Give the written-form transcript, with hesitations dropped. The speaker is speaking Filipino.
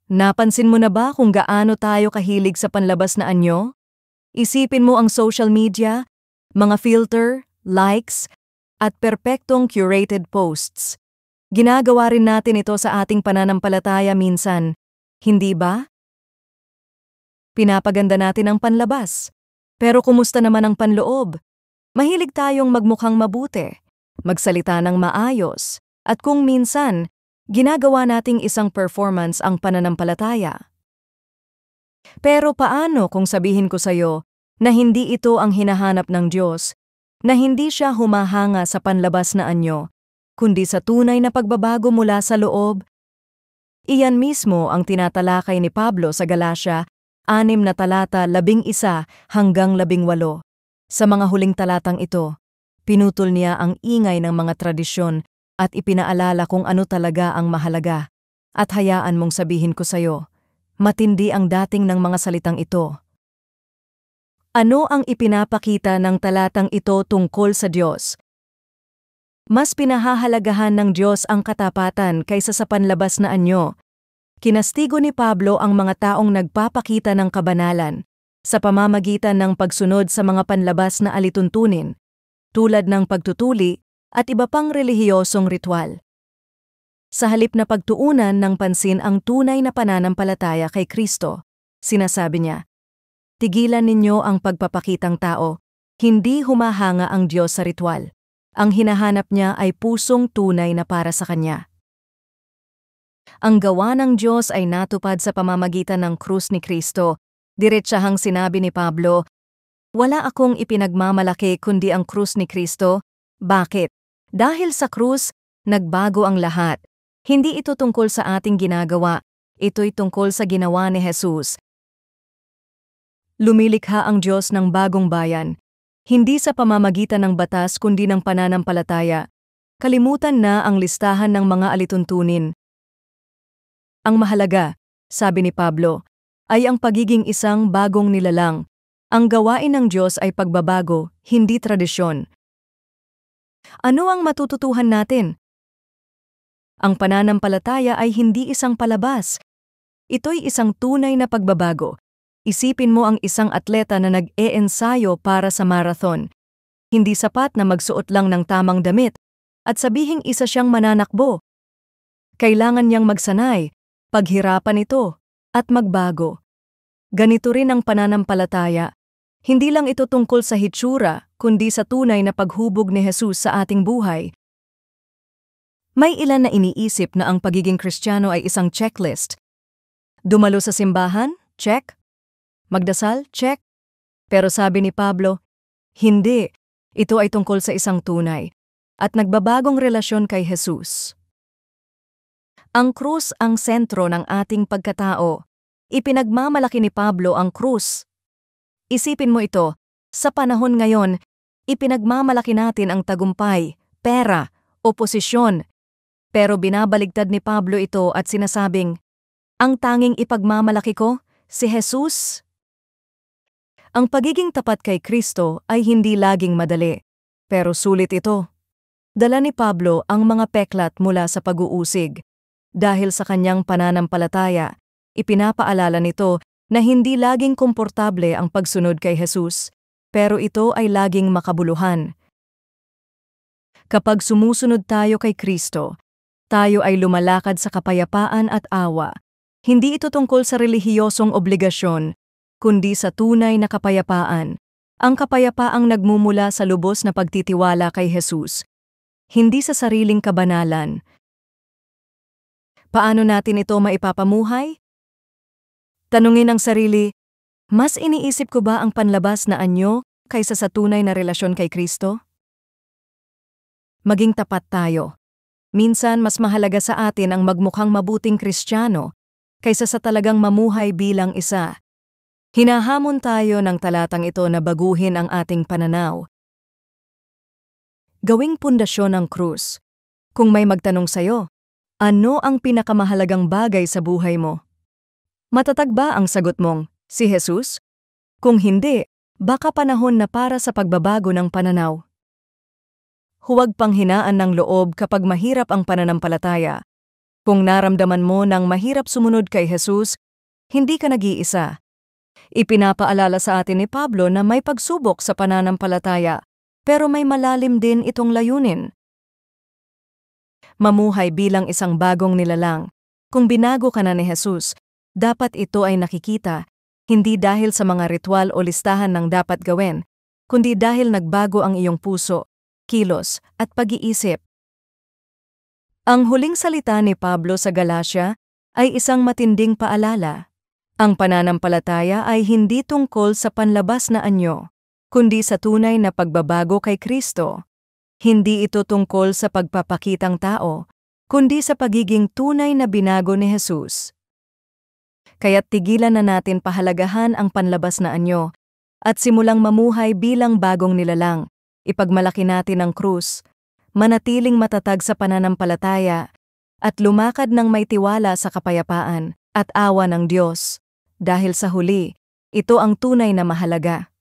Napansin mo na ba kung gaano tayo kahilig sa panlabas na anyo? Isipin mo ang social media, mga filter, likes, at perpektong curated posts. Ginagawa rin natin ito sa ating pananampalataya minsan, hindi ba? Pinapaganda natin ang panlabas. Pero kumusta naman ang panloob? Mahilig tayong magmukhang mabuti, magsalita ng maayos, at kung minsan, ginagawa nating isang performance ang pananampalataya. Pero paano kung sabihin ko sa'yo na hindi ito ang hinahanap ng Diyos, na hindi siya humahanga sa panlabas na anyo, kundi sa tunay na pagbabago mula sa loob? Iyan mismo ang tinatalakay ni Pablo sa Galatia, 6 na talata 11 hanggang 18. Sa mga huling talatang ito, pinutol niya ang ingay ng mga tradisyon at ipinaalala kung ano talaga ang mahalaga. At hayaan mong sabihin ko sa'yo, matindi ang dating ng mga salitang ito. Ano ang ipinapakita ng talatang ito tungkol sa Diyos? Mas pinahahalagahan ng Diyos ang katapatan kaysa sa panlabas na anyo. Kinastigo ni Pablo ang mga taong nagpapakita ng kabanalan sa pamamagitan ng pagsunod sa mga panlabas na alituntunin, tulad ng pagtutuli at iba pang relihiyosong ritual. Sa halip na pagtuunan ng pansin ang tunay na pananampalataya kay Kristo, sinasabi niya, tigilan ninyo ang pagpapakitang tao, hindi humahanga ang Diyos sa ritual. Ang hinahanap niya ay pusong tunay na para sa Kanya. Ang gawa ng Diyos ay natupad sa pamamagitan ng krus ni Kristo. Diretsahang sinabi ni Pablo, wala akong ipinagmamalaki kundi ang krus ni Kristo. Bakit? Dahil sa krus, nagbago ang lahat. Hindi ito tungkol sa ating ginagawa, ito'y tungkol sa ginawa ni Jesus. Lumilikha ang Diyos ng bagong bayan, hindi sa pamamagitan ng batas kundi ng pananampalataya. Kalimutan na ang listahan ng mga alituntunin. Ang mahalaga, sabi ni Pablo, ay ang pagiging isang bagong nilalang. Ang gawain ng Diyos ay pagbabago, hindi tradisyon. Ano ang matututuhan natin? Ang pananampalataya ay hindi isang palabas. Ito'y isang tunay na pagbabago. Isipin mo ang isang atleta na nag-e-ensayo para sa marathon. Hindi sapat na magsuot lang ng tamang damit at sabihing isa siyang mananakbo. Kailangan niyang magsanay, paghirapan ito, at magbago. Ganito rin ang pananampalataya. Hindi lang ito tungkol sa hitsura, kundi sa tunay na paghubog ni Jesus sa ating buhay. May ilan na iniisip na ang pagiging Kristiyano ay isang checklist. Dumalo sa simbahan? Check. Magdasal? Check. Pero sabi ni Pablo, hindi. Ito ay tungkol sa isang tunay at nagbabagong relasyon kay Jesus. Ang krus ang sentro ng ating pagkatao. Ipinagmamalaki ni Pablo ang krus. Isipin mo ito, sa panahon ngayon, ipinagmamalaki natin ang tagumpay, pera, o posisyon. Pero binabaligtad ni Pablo ito at sinasabing, ang tanging ipagmamalaki ko, si Jesus. Ang pagiging tapat kay Kristo ay hindi laging madali, pero sulit ito. Dala ni Pablo ang mga peklat mula sa pag-uusig. Dahil sa kanyang pananampalataya, ipinapaalala nito na hindi laging komportable ang pagsunod kay Jesus, pero ito ay laging makabuluhan. Kapag sumusunod tayo kay Kristo, tayo ay lumalakad sa kapayapaan at awa. Hindi ito tungkol sa relihiyosong obligasyon, kundi sa tunay na kapayapaan. Ang kapayapaang nagmumula sa lubos na pagtitiwala kay Jesus, hindi sa sariling kabanalan. Paano natin ito maipapamuhay? Tanungin ang sarili, mas iniisip ko ba ang panlabas na anyo kaysa sa tunay na relasyon kay Kristo? Maging tapat tayo. Minsan mas mahalaga sa atin ang magmukhang mabuting Kristiyano kaysa sa talagang mamuhay bilang isa. Hinahamon tayo ng talatang ito na baguhin ang ating pananaw. Gawing pundasyon ng krus. Kung may magtanong sa'yo, ano ang pinakamahalagang bagay sa buhay mo? Matatag ba ang sagot mong, si Jesus? Kung hindi, baka panahon na para sa pagbabago ng pananaw. Huwag panghinaan ng loob kapag mahirap ang pananampalataya. Kung naramdaman mo nang mahirap sumunod kay Jesus, hindi ka nag-iisa. Ipinapaalala sa atin ni Pablo na may pagsubok sa pananampalataya, pero may malalim din itong layunin. Mamuhay bilang isang bagong nilalang. Kung binago ka na ni Jesus, dapat ito ay nakikita, hindi dahil sa mga ritual o listahan ng dapat gawin, kundi dahil nagbago ang iyong puso, kilos, at pag-iisip. Ang huling salita ni Pablo sa Galacia ay isang matinding paalala. Ang pananampalataya ay hindi tungkol sa panlabas na anyo, kundi sa tunay na pagbabago kay Kristo. Hindi ito tungkol sa pagpapakitang tao, kundi sa pagiging tunay na binago ni Jesus. Kaya't tigilan na natin pahalagahan ang panlabas na anyo at simulang mamuhay bilang bagong nilalang. Ipagmalaki natin ang krus, manatiling matatag sa pananampalataya, at lumakad ng may tiwala sa kapayapaan at awa ng Diyos. Dahil sa huli, ito ang tunay na mahalaga.